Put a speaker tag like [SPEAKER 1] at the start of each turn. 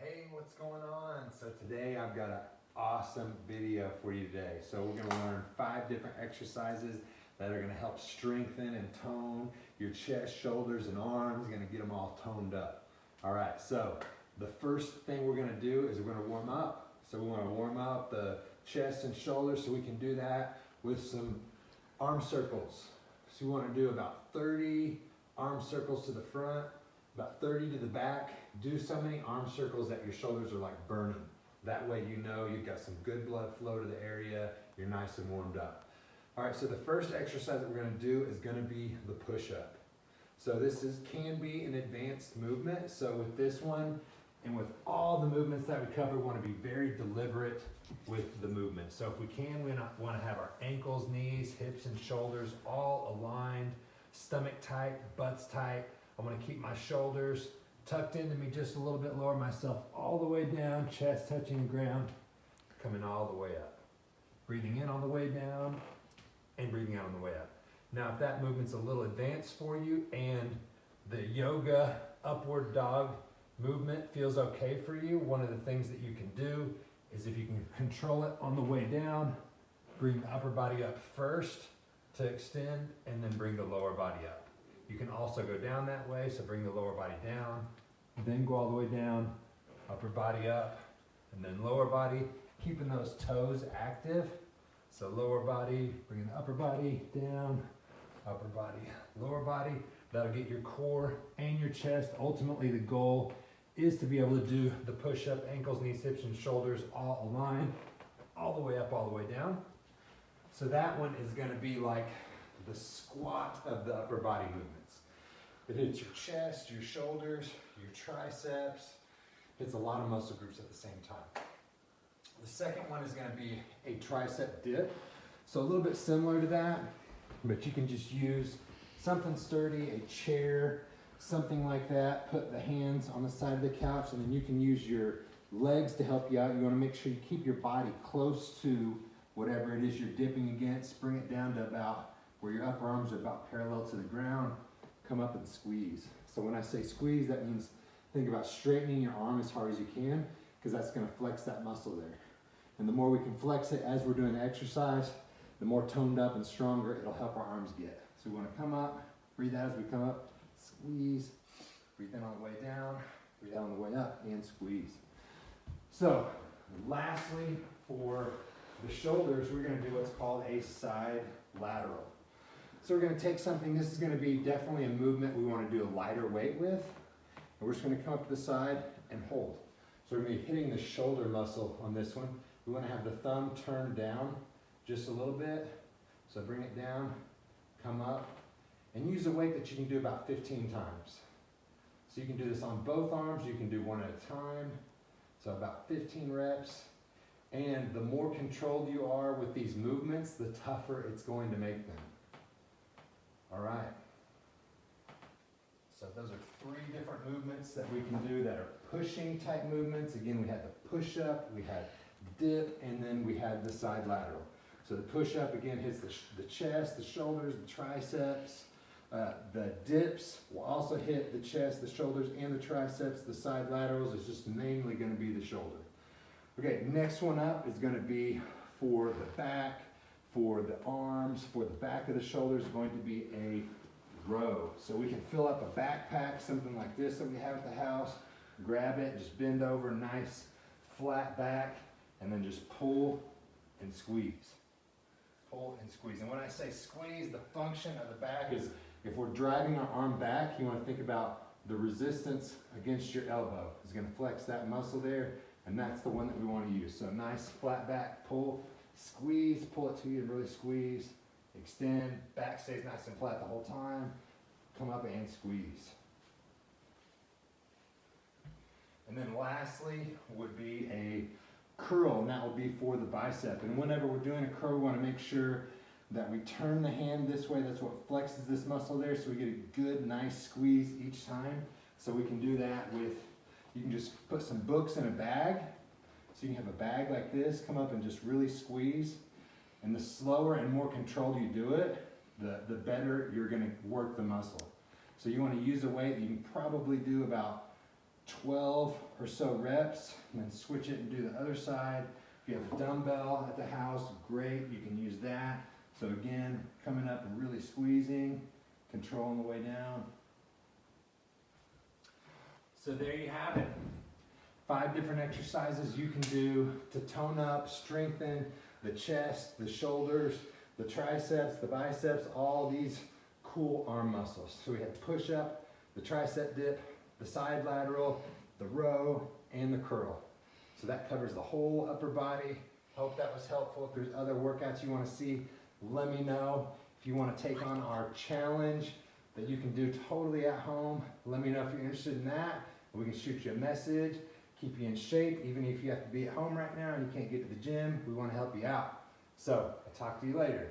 [SPEAKER 1] Hey, what's going on? So today I've got an awesome video for you today. So we're going to learn 5 different exercises that are going to help strengthen and tone your chest, shoulders, and arms. Going to get them all toned up. All right, so the first thing we're going to do is we're going to warm up. So we want to warm up the chest and shoulders, so we can do that with some arm circles. So we want to do about 30 arm circles to the front, about 30 to the back. Do so many arm circles that your shoulders are like burning. That way you know you've got some good blood flow to the area, you're nice and warmed up. All right, so the first exercise that we're gonna do is gonna be the push-up. So this can be an advanced movement. So with this one, and with all the movements that we cover, we wanna be very deliberate with the movement. So if we can, we wanna have our ankles, knees, hips, and shoulders all aligned, stomach tight, butts tight. I wanna keep my shoulders tucked into me just a little bit, lower myself all the way down, chest touching the ground, coming all the way up. Breathing in on the way down and breathing out on the way up. Now, if that movement's a little advanced for you and the yoga upward dog movement feels okay for you, one of the things that you can do is, if you can control it on the way down, bring the upper body up first to extend and then bring the lower body up. You can also go down that way, so bring the lower body down, then go all the way down, upper body up, and then lower body, keeping those toes active. So lower body, bringing the upper body down, upper body, lower body. That'll get your core and your chest. Ultimately, the goal is to be able to do the push-up, ankles, knees, hips, and shoulders all aligned, all the way up, all the way down. So that one is gonna be like the squat of the upper body movements. It hits your chest, your shoulders, your triceps. Hits a lot of muscle groups at the same time. The second one is going to be a tricep dip. So a little bit similar to that, but you can just use something sturdy, a chair, something like that. Put the hands on the side of the couch, and then you can use your legs to help you out. You want to make sure you keep your body close to whatever it is you're dipping against. Bring it down to about where your upper arms are about parallel to the ground. Come up and squeeze. So when I say squeeze, that means think about straightening your arm as hard as you can, because that's going to flex that muscle there. And the more we can flex it as we're doing the exercise, the more toned up and stronger it'll help our arms get. So we want to come up, breathe out as we come up, squeeze, breathe in on the way down, breathe out on the way up, and squeeze. So lastly, for the shoulders, we're going to do what's called a side lateral. So we're going to take something, this is going to be definitely a movement we want to do a lighter weight with. And we're just going to come up to the side and hold. So we're going to be hitting the shoulder muscle on this one. We want to have the thumb turned down just a little bit. So bring it down, come up, and use a weight that you can do about 15 times. So you can do this on both arms, you can do one at a time. So about 15 reps. And the more controlled you are with these movements, the tougher it's going to make them. All right. So those are 3 different movements that we can do that are pushing type movements. Again, we had the push-up, we had dip, and then we had the side lateral. So the push-up, again, hits the chest, the shoulders, the triceps. The dips will also hit the chest, the shoulders, and the triceps. The side laterals is just mainly going to be the shoulder. Okay, next one up is going to be for the back, for the arms, for the back of the shoulders, is going to be a row. So we can fill up a backpack, something like this that we have at the house, grab it, just bend over, nice flat back, and then just pull and squeeze. Pull and squeeze. And when I say squeeze, the function of the back is, if we're driving our arm back, you want to think about the resistance against your elbow. It's going to flex that muscle there, and that's the one that we want to use. So nice flat back, pull, squeeze, pull it to you, really squeeze, extend, back stays nice and flat the whole time, come up and squeeze. And then lastly would be a curl, and that will be for the bicep. And whenever we're doing a curl, we want to make sure that we turn the hand this way. That's what flexes this muscle there, so we get a good, nice squeeze each time. So we can do that with, you can just put some books in a bag. So you can have a bag like this, come up and just really squeeze. And the slower and more controlled you do it, the better you're going to work the muscle. So you want to use a weight that you can probably do about 12 or so reps, and then switch it and do the other side. If you have a dumbbell at the house, great, you can use that. So again, coming up and really squeezing, controlling the way down. So there you have it. 5 different exercises you can do to tone up, strengthen the chest, the shoulders, the triceps, the biceps, all these cool arm muscles. So we have push up, the tricep dip, the side lateral, the row, and the curl. So that covers the whole upper body. Hope that was helpful. If there's other workouts you want to see, let me know. If you want to take on our challenge that you can do totally at home, let me know if you're interested in that. We can shoot you a message, keep you in shape, even if you have to be at home right now and you can't get to the gym, we want to help you out. So, I'll talk to you later.